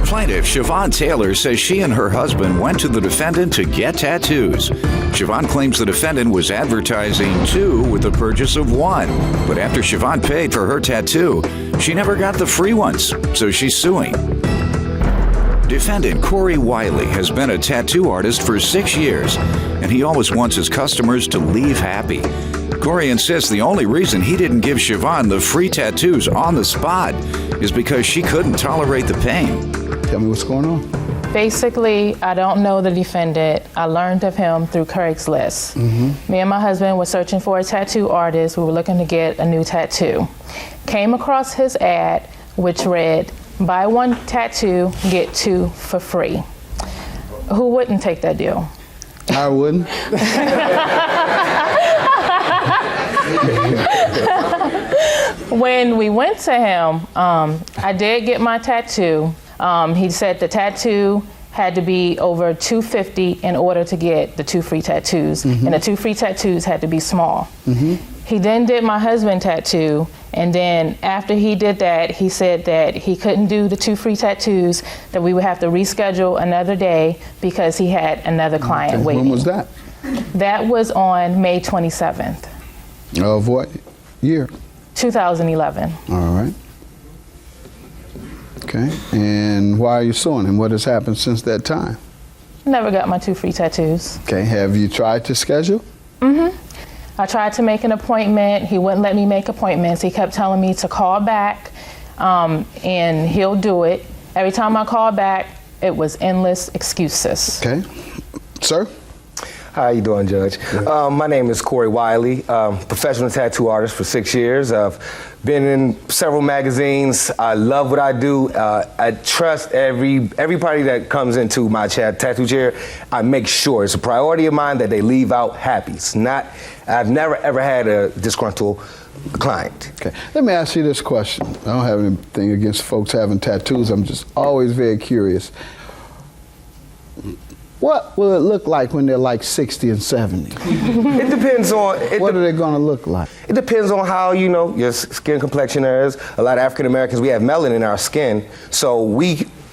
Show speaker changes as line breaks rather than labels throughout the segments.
Plaintiff Siobhan Taylor says she and her husband went to the defendant to get tattoos. Siobhan claims the defendant was advertising two with the purchase of one. But after Siobhan paid for her tattoo, she never got the free ones, so she's suing. Defendant Corey Wiley has been a tattoo artist for 6 years, and he always wants his customers to leave happy. Corey insists the only reason he didn't give Siobhan the free tattoos on the spot is because she couldn't tolerate the pain.
Tell me what's going on.
Basically, I don't know the defendant. I learned of him through Craigslist. Me and my husband were searching for a tattoo artist. We were looking to get a new tattoo. Came across his ad, which read, "Buy one tattoo, get two for free." Who wouldn't take that deal?
I wouldn't.
When we went to him, I did get my tattoo. He said the tattoo had to be over $250 in order to get the two free tattoos, and the two free tattoos had to be small. He then did my husband tattoo, and then after he did that, he said that he couldn't do the two free tattoos, that we would have to reschedule another day because he had another client waiting.
When was that?
That was on May 27th.
Of what year?
2011.
All right. Okay. And why are you suing him? What has happened since that time?
Never got my two free tattoos.
Okay. Have you tried to schedule?
I tried to make an appointment. He wouldn't let me make appointments. He kept telling me to call back and he'll do it. Every time I called back, it was endless excuses.
Okay. Sir?
How you doing, Judge? My name is Corey Wiley, professional tattoo artist for 6 years. I've been in several magazines. I love what I do. I trust every party that comes into my tattoo chair. I make sure it's a priority of mine that they leave out happy. It's not. I've never ever had a disgruntled client.
Okay. Let me ask you this question. I don't have anything against folks having tattoos. I'm just always very curious. What will it look like when they're like 60 and 70?
It depends on...
What are they going to look like?
It depends on how, your skin complexion is. A lot of African Americans, we have melanin in our skin, so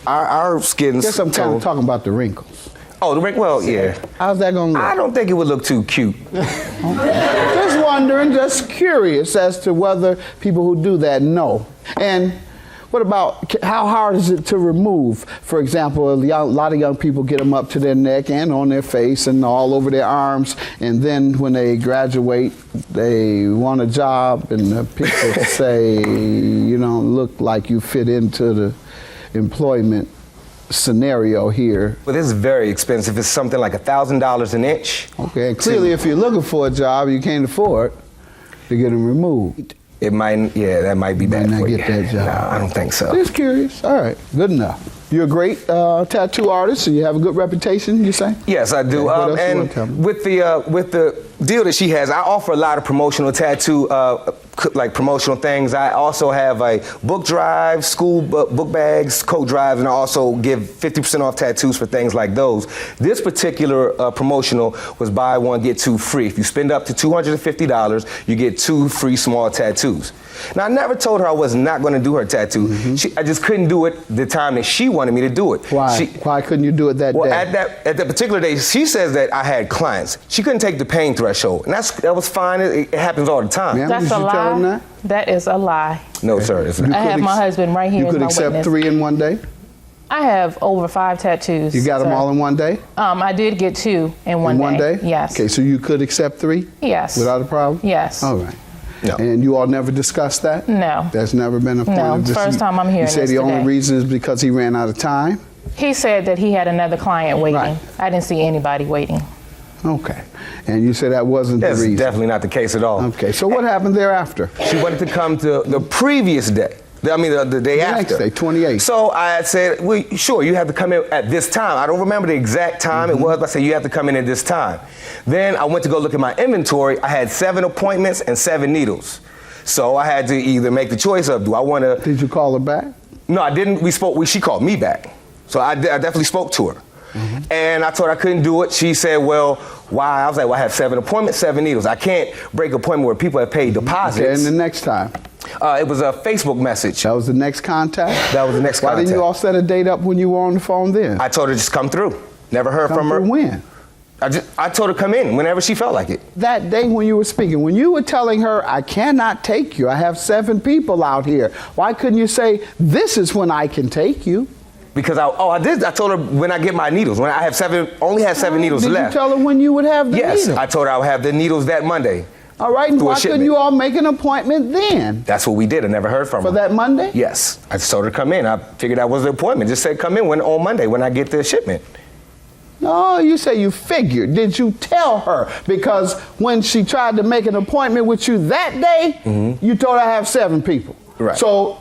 our skin's...
I guess I'm kind of talking about the wrinkles.
Oh, the wrinkles? Well, yeah.
How's that going to look?
I don't think it would look too cute.
Just wondering, just curious as to whether people who do that know. And what about, how hard is it to remove? For example, a lot of young people get them up to their neck and on their face and all over their arms, and then when they graduate, they want a job, and the people say, you don't look like you fit into the employment scenario here.
Well, this is very expensive. It's something like $1,000 an inch.
Okay, clearly if you're looking for a job, you can't afford to get them removed.
It might, that might be bad for you.
Might not get that job.
No, I don't think so.
Just curious. All right, good enough. You're a great tattoo artist, and you have a good reputation, you say?
Yes, I do.
Okay,
and with the deal that she has, I offer a lot of promotional tattoo, like promotional things. I also have a book drive, school book bags, coat drives, and I also give 50% off tattoos for things like those. This particular promotional was buy one, get two free. If you spend up to $250, you get two free small tattoos. Now, I never told her I was not going to do her tattoo. I just couldn't do it the time that she wanted me to do it.
Why? Why couldn't you do it that day?
Well, at that particular day, she says that I had clients. She couldn't take the pain threshold, and that was fine. It happens all the time.
Ma'am,
That's
did
a
you
lie.
tell him that?
That is a lie.
No, sir. It's not.
I have my husband right here.
You could
as my
accept
witness.
3 in one day?
I have over 5 tattoos.
You got them
sir.
all in one day?
I did get 2 in one day.
In one day?
Yes.
Okay, so you could accept 3?
Yes.
Without a problem?
Yes.
All right.
No.
And you all never discussed that?
No.
That's never been a point
No,
of this?
first time I'm hearing
You say
this
the only
today.
reason is because he ran out of time?
He said that he had another client waiting.
Right.
I didn't see anybody waiting.
Okay. And you said that wasn't the
That's
reason?
definitely not the case at all.
Okay, so what happened thereafter?
She wanted to come to the previous day. I mean, the day after.
Next day, 28.
So I said, well, sure, you have to come in at this time. I don't remember the exact time it was, but I said, you have to come in at this time. Then I went to go look at my inventory. I had 7 appointments and 7 needles. So I had to either make the choice of, do I want to...
Did you call her back?
No, I didn't. She called me back. So I definitely spoke to her. And I told her I couldn't do it. She said, well, why? I was like, well, I have 7 appointments, 7 needles. I can't break an appointment where people have paid deposits.
Okay, and the next time?
It was a Facebook message.
That was the next contact?
That was the next
Why
contact.
didn't you all set a date up when you were on the phone then?
I told her just come through. Never heard from her.
Come through when?
I told her come in whenever she felt like it.
That day when you were speaking, when you were telling her, I cannot take you, I have 7 people out here, why couldn't you say, this is when I can take you?
Because I did. I told her when I get my needles. When I have only have 7 needles
Did
left.
you tell her when you would have the
Yes,
needle?
I told her I would have the needles that Monday.
All right, and
for a
why couldn't
shipment.
you all make an appointment then?
That's what we did. I never heard from her.
For that Monday?
Yes. I just told her to come in. I figured that was the appointment. Just said come in on Monday when I get the shipment.
No, you say you figured. Did you tell her? Because when she tried to make an appointment with you that day, you told her I have 7 people.
Right.
So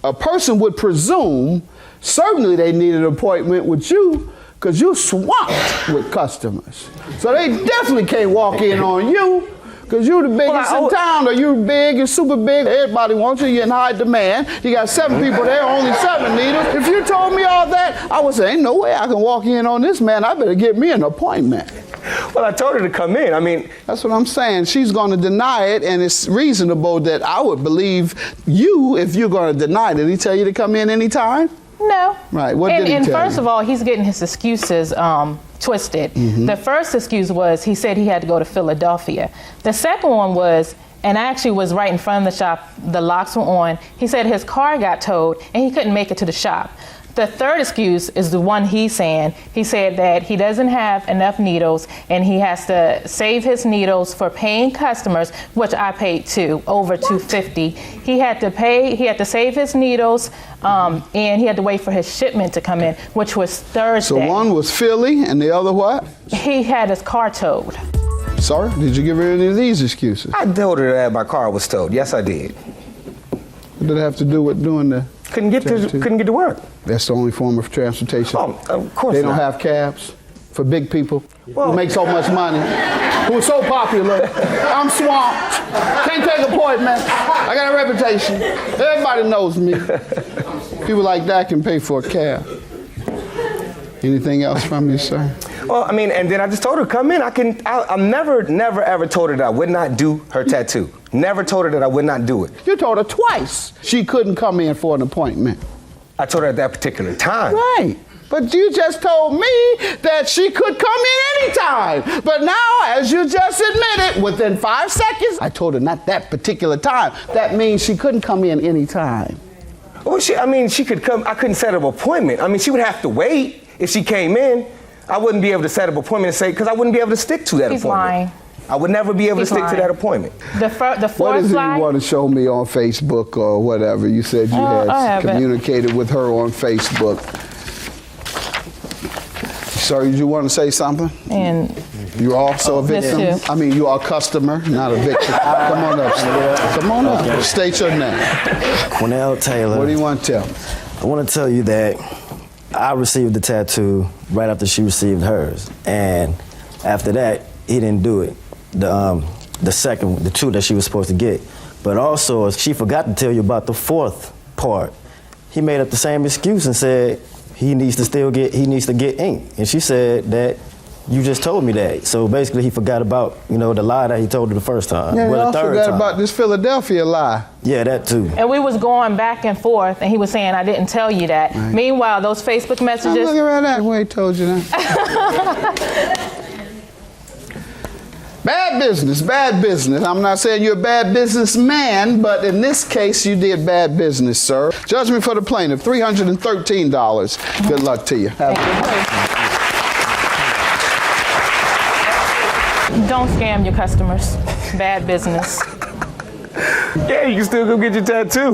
a person would presume certainly they need an appointment with you because you're swamped with customers. So they definitely can't walk in on you because you're the biggest in town, or you're big, you're super big, everybody wants you, you're in high demand. You got 7 people there, only 7 needles. If you told me all that, I would say, ain't no way I can walk in on this man, I better get me an appointment.
Well, I told her to come in. I mean,
that's what I'm saying. She's going to deny it, and it's reasonable that I would believe you if you're going to deny it. Did he tell you to come in anytime?
No.
Right. What did he
and
tell
first
you?
of all, he's getting his excuses twisted. The first excuse was he said he had to go to Philadelphia. The second one was, and I actually was right in front of the shop, the locks were on, he said his car got towed and he couldn't make it to the shop. The third excuse is the one he's saying. He said that he doesn't have enough needles and he has to save his needles for paying customers, which I paid too, over $250. He had to save his needles and he had to wait for his shipment to come in, which was Thursday.
So one was Philly and the other what?
He had his car towed.
Sir, did you give her any of these excuses?
I told her that my car was towed. Yes, I did.
What did it have to do with doing the...
Couldn't get to work.
That's the only form of transportation.
Oh, of course
They don't
not.
have cabs for big people who make so much money, who are so popular. I'm swamped. Can't take appointments. I got a reputation. Everybody knows me. People like that can pay for a cab. Anything else from you, sir?
Well, I mean, and then I just told her, come in. I never, ever told her that I would not do her tattoo. Never told her that I would not do it.
You told her twice she couldn't come in for an appointment.
I told her at that particular time.
Right. But you just told me that she could come in anytime. But now, as you just admitted, within 5 seconds, I told her not that particular time. That means she couldn't come in anytime.
Well, she could come. I couldn't set up an appointment. I mean, she would have to wait if she came in. I wouldn't be able to set up an appointment and say, because I wouldn't be able to stick to that
He's
appointment.
lying.
I would never be able to stick to that appointment.
The fourth
What is it
lie?
you want to show me on Facebook or whatever? You said you
I
had
haven't.
communicated with her on Facebook. Sir, did you want to say something?
And
You're also a
This
victim?
too.
I mean, you are a customer, not a victim. Come on up, sir. Come on up. State your name.
Cornell Taylor.
What do you want to tell me?
I want to tell you that I received the tattoo right after she received hers, and after that, he didn't do it. The two that she was supposed to get, but also she forgot to tell you about the 4th part. He made up the same excuse and said he needs to get ink, and she said that you just told me that. So basically, he forgot about the lie that he told her the first time.
Yeah, you
well, the
also
third
forgot
time.
about this Philadelphia lie.
Yeah, that too.
And we was going back and forth, and he was saying, I didn't tell you that.
Right.
Meanwhile, those Facebook
I'm
messages,
looking right at where he told you that. Bad business, bad business. I'm not saying you're a bad businessman, but in this case, you did bad business, sir. Judgment for the plaintiff, $313. Good luck to you.
don't scam your customers. Bad business.
Yeah, you can still go get your tattoo.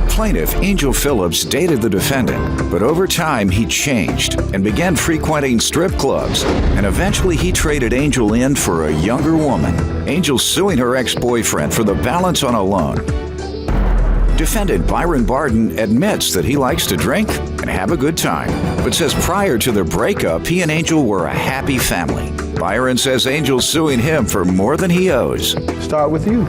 Plaintiff Angel Phillips dated the defendant, but over time he changed and began frequenting strip clubs, and eventually he traded Angel in for a younger woman. Angel suing her ex-boyfriend for the balance on a loan. Defendant Byron Barden admits that he likes to drink and have a good time, but says prior to their breakup, he and Angel were a happy family. Byron says Angel's suing him for more than he owes.
Start with you.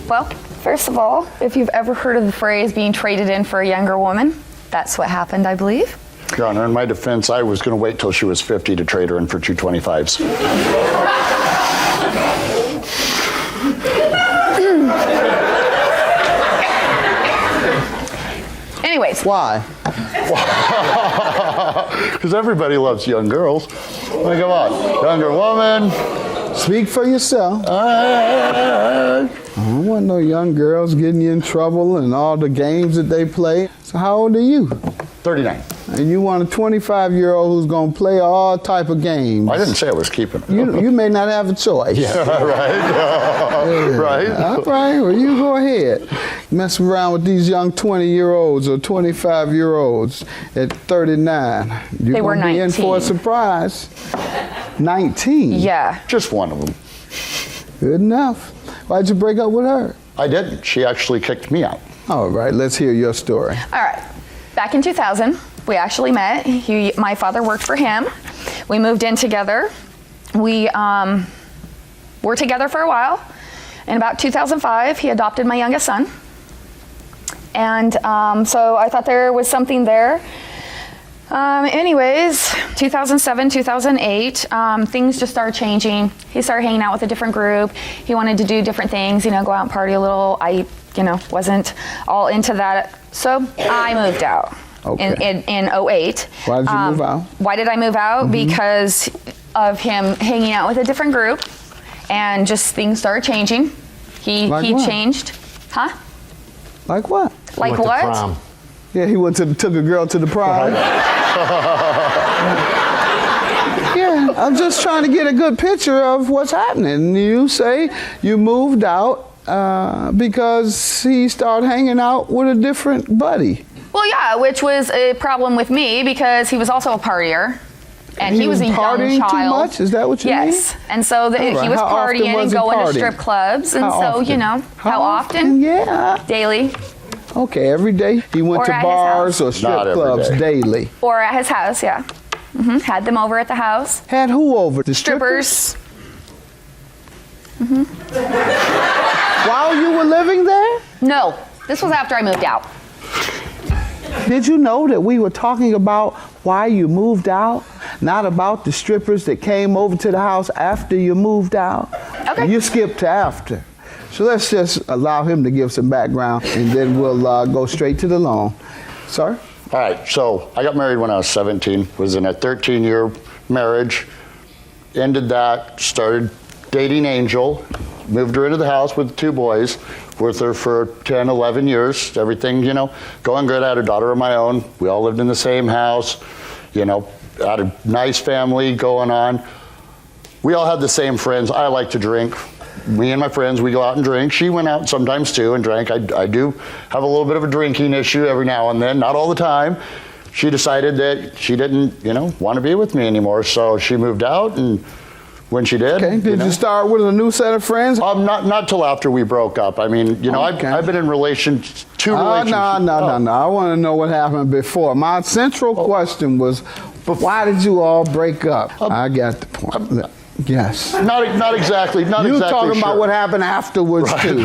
Well, first of all, if you've ever heard of the phrase being traded in for a younger woman, that's what happened, I believe.
Your Honor, in my defense, I was going to wait till she was 50 to trade her in for 225s.
Anyways.
Why?
Because everybody loves young girls. Like, come on, younger woman.
Speak for yourself. I don't want no young girls getting you in trouble and all the games that they play. So how old are you?
39.
And you want a 25-year-old who's going to play all type of games.
I didn't say I was keeping her.
You may not have a choice.
Right. Right.
All right, well, you go ahead. Mess around with these young 20-year-olds or 25-year-olds at 39. You're
They were
gonna be in for a
19.
surprise. 19?
Yeah.
Just one of them.
Good enough. Why'd you break up with her?
I didn't. She actually kicked me out.
All right, let's hear your story.
All right. Back in 2000, we actually met. My father worked for him. We moved in together. We were together for a while. In about 2005, he adopted my youngest son. And so I thought there was something there. Anyways, 2007, 2008, things just started changing. He started hanging out with a different group. He wanted to do different things, go out and party a little. I, wasn't all into that. So I moved out
Okay.
in 08.
Why did you move out?
Why did I move out? Because of him hanging out with a different group, and just things started changing. He
Like what?
changed. Huh?
Like what?
Like
Went to
what?
prom.
Yeah, he took a girl to the prom. Yeah, I'm just trying to get a good picture of what's happening. You say you moved out because he started hanging out with a different buddy.
Well, yeah, which was a problem with me because he was also a partier. And he was a young
partying
child.
too much? Is that what you mean?
Yes. And so
All right.
he was
How often
partying
was
and
he
going to
partying?
strip clubs. And
How
so,
often?
how often?
Yeah.
Daily.
Okay, every day he went
Or
to
at his
bars
house.
or strip
Not every
clubs
day.
daily.
Or at his house, yeah. Had them over at the house.
Had who over? The
Strippers.
While you were living there?
No, this was after I moved out.
Did you know that we were talking about why you moved out, not about the strippers that came over to the house after you moved out?
Okay.
You skipped to after. So let's just allow him to give some background, and then we'll go straight to the loan. Sir?
All right, so I got married when I was 17, was in a 13-year marriage, ended that, started dating Angel, moved her into the house with 2 boys, with her for 10, 11 years, everything, going good. I had a daughter of my own. We all lived in the same house, had a nice family going on. We all had the same friends. I like to drink. Me and my friends, we go out and drink. She went out sometimes too and drank. I do have a little bit of a drinking issue every now and then, not all the time. She decided that she didn't, want to be with me anymore, so she moved out, and when she did.
Okay. Did you start with a new set of friends?
Not till after we broke up. I mean,
Okay.
I've been in two relationships.
No. I want to know what happened before. My central question was, why did you all break up? I got the point. Yes.
Not exactly. Not
You
exactly
talking
sure.
about what happened afterwards too.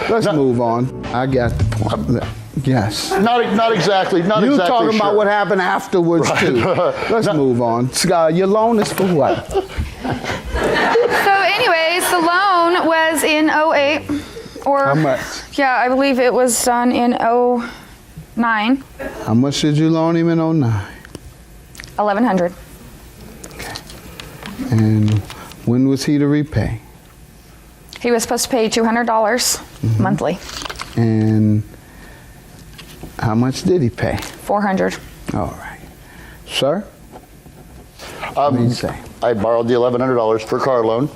Let's move on. I got the point. Yes.
Not exactly. Not
You
exactly
talking about
sure.
what happened afterwards too. Let's move on. Your loan is for what?
So anyways, the loan was in 08. Or,
How much?
Yeah, I believe it was done in 09.
How much did you loan him in 09?
$1,100.
And when was he to repay?
He was supposed to pay $200 monthly.
And how much did he pay?
$400.
All right. Sir? What do you say?
I borrowed the $1,100 for a car loan.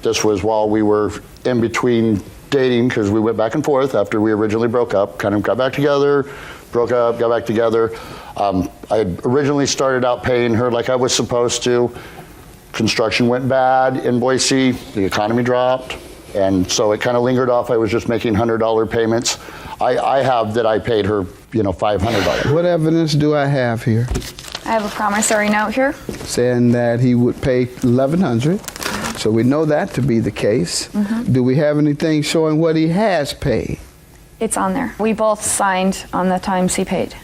This was while we were in between dating, because we went back and forth after we originally broke up, kind of got back together, broke up, got back together. I had originally started out paying her like I was supposed to. Construction went bad in Boise, the economy dropped, and so it kind of lingered off. I was just making $100 payments. I have that I paid her, $500.
What evidence do I have here
I have a promissory note here.
saying that he would pay $1,100? So we know that to be the case. Do we have anything showing what he has paid?
It's on there. We both signed on the times he paid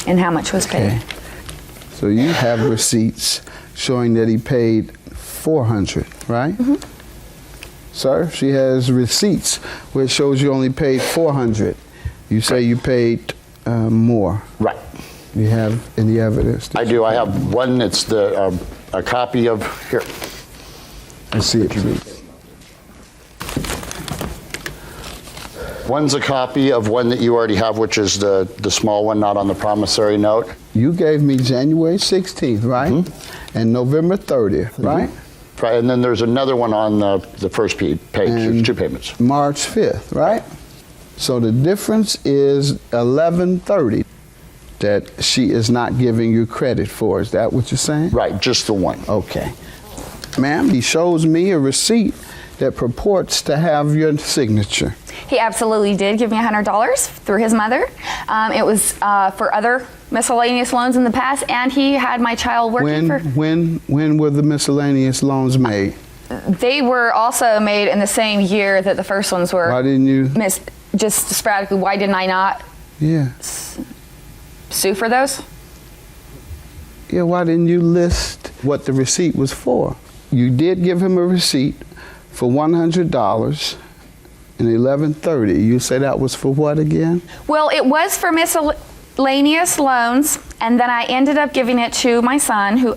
and how much was paid.
Okay. So you have receipts showing that he paid $400, right? Sir, she has receipts where it shows you only paid $400. You say you paid more.
Right.
You have any evidence?
I do. I have one that's a copy of, here.
Let's see it, please.
One's a copy of one that you already have, which is the small one, not on the promissory note.
You gave me January 16th, right?
Mm-hmm.
And November 30th, right?
Right, and then there's another one on the first page. There's 2 payments.
March 5th, right? So the difference is $11.30 that she is not giving you credit for. Is that what you're saying?
Right, just the one.
Okay. Ma'am, he shows me a receipt that purports to have your signature.
He absolutely did give me $100 through his mother. It was for other miscellaneous loans in the past, and he had my child working for...
When were the miscellaneous loans made?
They were also made in the same year that the first ones were.
Why didn't you...
Just sporadically, why didn't I not sue for those?
Yeah, why didn't you list what the receipt was for? You did give him a receipt for $100 and $11.30. You say that was for what again?
Well, it was for miscellaneous loans, and then I ended up giving it to my son, who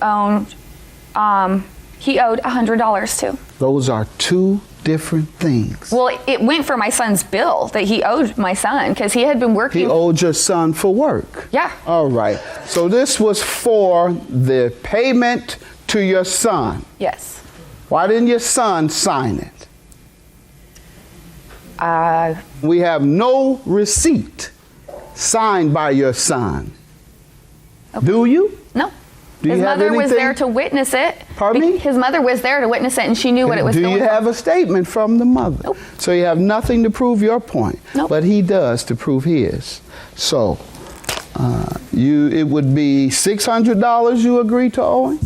he owed $100 to.
Those are 2 different things.
Well, it went for my son's bill that he owed my son because he had been working.
He owed your son for work?
Yeah.
All right. So this was for the payment to your son?
Yes.
Why didn't your son sign it? We have no receipt signed by your son.
Okay.
Do you?
No.
Do
His
you have
mother was
anything-
there to witness it.
Pardon me?
His mother was there to witness it, and she knew what it was
Do
going
you
for.
have a statement from the mother?
Nope.
So you have nothing to prove your point.
Nope.
But he does to prove his. So it would be $600 you agree to owe him?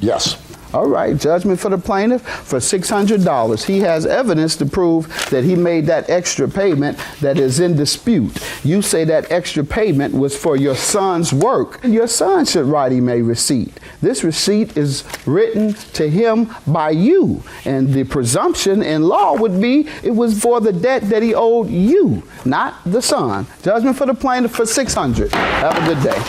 Yes.
All right, judgment for the plaintiff for $600. He has evidence to prove that he made that extra payment that is in dispute. You say that extra payment was for your son's work. Your son should write him a receipt. This receipt is written to him by you, and the presumption in law would be it was for the debt that he owed you, not the son. Judgment for the plaintiff for $600. Have a good day.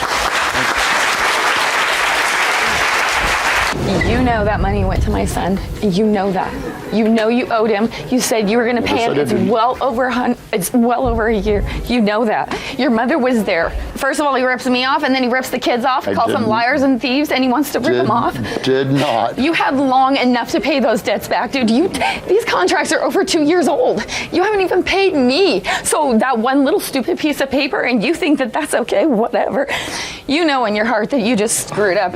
You know that money went to my son. You know that. You know you owed him. You said you were going to pay him. It's well over a year. You know that. Your mother was there. First of all, he rips me off, and then he rips the kids off, calls them liars and thieves, and he wants to rip them off.
Did not.
You have long enough to pay those debts back, dude. These contracts are over 2 years old. You haven't even paid me. So that one little stupid piece of paper, and you think that that's okay, whatever. You know in your heart that you just screwed up.